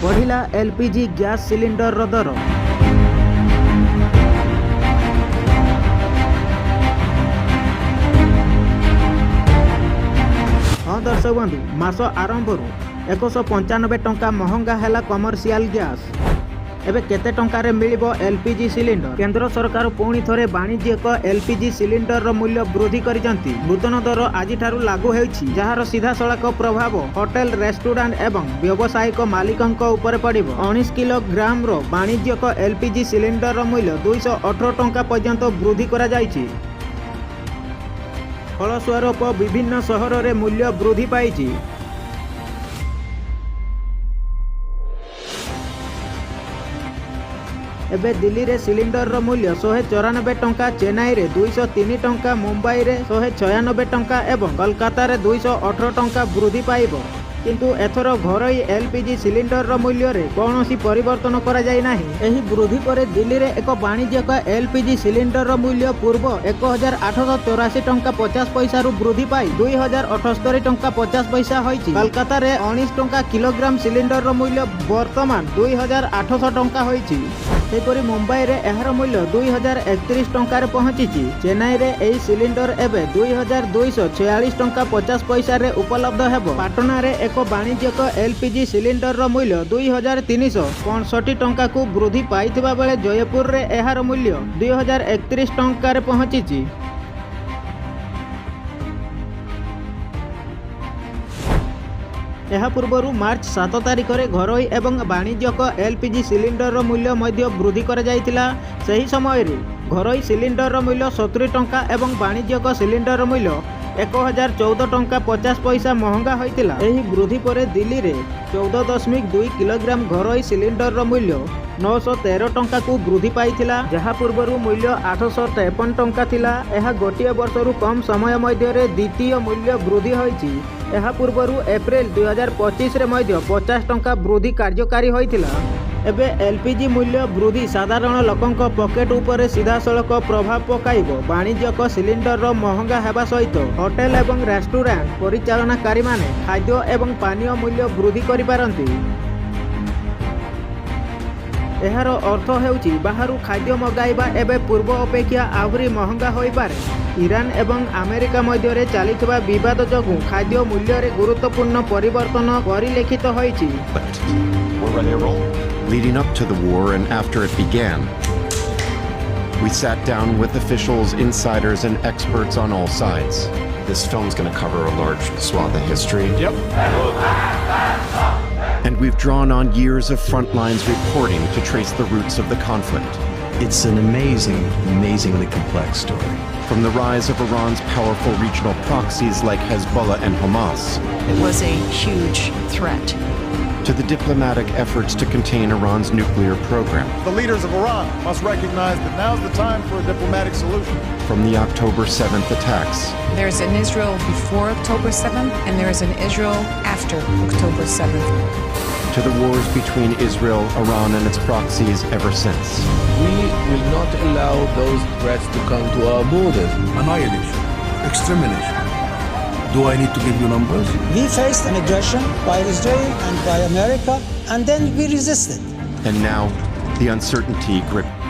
बढ़िला LPG gas cylinder रो दर। हाँ दर्शक बंधु, मास आरंभ 195 टंका महंगा है कमर्शियल गैस। एबे केते टंकारे मिलिबो LPG सिलिंडर? केंद्र सरकार पुणी थोरे वाणिज्यिक LPG सिलिंडर रो मूल्य वृद्धि करिसंती। नूतन दर आज ठारू लागू हेउछि, जहार सीधा सड़क प्रभाव होटल, रेस्टोरेंट एवं व्यावसायिक मालिकंक ऊपर पड़िबो। 19 किलोग्राम रो वाणिज्यिक LPG सिलिंडर रो मूल्य 218 टंका पर्यंत वृद्धि करा जाइछि। फलस्वरूप विभिन्न सहर रे मूल्य वृद्धि पाइछि। एबे दिल्ली रे सिलिंडर रो मूल्य 194 टंका, चेन्नई रे 203 टंका, मुंबई रे 196 टंका एवं कोलकाता रे 218 टंका वृद्धि पाइबो। किंतु एथर घरोई LPG सिलिंडर रो मूल्य रे कौनसी परिवर्तन करा जाय नाही। एही वृद्धि परे दिल्ली रे एक वाणिज्यिक LPG सिलिंडर रो मूल्य पूर्व 1884 टंका 50 पैसा रु वृद्धि पाई 2078 टंका 50 पैसा होईछि। कोलकाता रे 19 टंका किलोग्राम सिलिंडर रो मूल्य वर्तमान 2800 टंका होईछि। सेपरि मुंबई रे एहार मूल्य 2031 टंका रे पहुंचीछि। चेन्नई रे एही सिलिंडर एबे 2246 टंका 50 पैसा रे उपलब्ध हेबो। पाटना रे एक वाणिज्यिक LPG सिलिंडर रो मूल्य 2365 टंका को वृद्धि पाइथिबा बेले जयपुर रे एहार मूल्य 2031 टंका रे पहुंचीछि। यह पूर्व मार्च 7 तारिख में घरोई एवं वाणिज्यिक LPG सिलिंडर रो मूल्य मध्य वृद्धि कर जाइतिला। सही समय रे घरोई सिलिंडर रो मूल्य 70 टंका एवं वाणिज्यिक सिलिंडर रो मूल्य 1014 टंका 50 पैसा महंगा होइतिला। एही वृद्धि परे दिल्ली रे 14.2 किलोग्राम घरोई सिलिंडर रो मूल्य 913 टंका को वृद्धि पाइथिला, जहा पूर्व मूल्य 853 टंका थिला। यह गोटिए वर्षरु कम समय मध्य रे द्वितीय मूल्य वृद्धि होइछि। यह पूर्व एप्रिल 2025 रे मध्य 50 टंका वृद्धि कार्यकारी होइथिला। एबे LPG मूल्य वृद्धि साधारण लोकंक पॉकेट उपरे सीधा सड़क प्रभाव पकाइबो। वाणिज्यिक सिलिंडर रो महंगा हेबा सहित होटेल एवं रेस्टोरेंट परिचालनाकारी माने खाद्य एवं पानीय मूल्य वृद्धि करि पारंती। एहार अर्थ हेउछि बाहरु खाद्य मगाइबा एबे पूर्व अपेक्षा आहुरी महंगा होई पारे। ईरान एवं अमेरिका मध्य रे चलिथिबा विवाद जगु खाद्य मूल्य रे गुरुत्वपूर्ण परिवर्तन परिलक्षित होइछि। Leading up to the war and after it began, we sat down with officials, insiders, and experts on all sides. This film's going to cover a large swath of history. Yep. And we've drawn on years of front lines reporting to trace the roots of the conflict. It's an amazingly complex story. From the rise of Iran's powerful regional proxies like Hezbollah and Hamas. It was a huge threat. To the diplomatic efforts to contain Iran's nuclear program. The leaders of Iran must recognize that now's the time for a diplomatic solution. From the October 7th attacks. There's an Israel before October 7th, and there's an Israel after October 7th. To the wars between Israel, Iran, and its proxies ever since. We will not allow those threats to come to our borders. Annihilation, extermination. Do I need to give you numbers? We faced an aggression by Israel and by America, and then we resisted. And now, the uncertainty gripped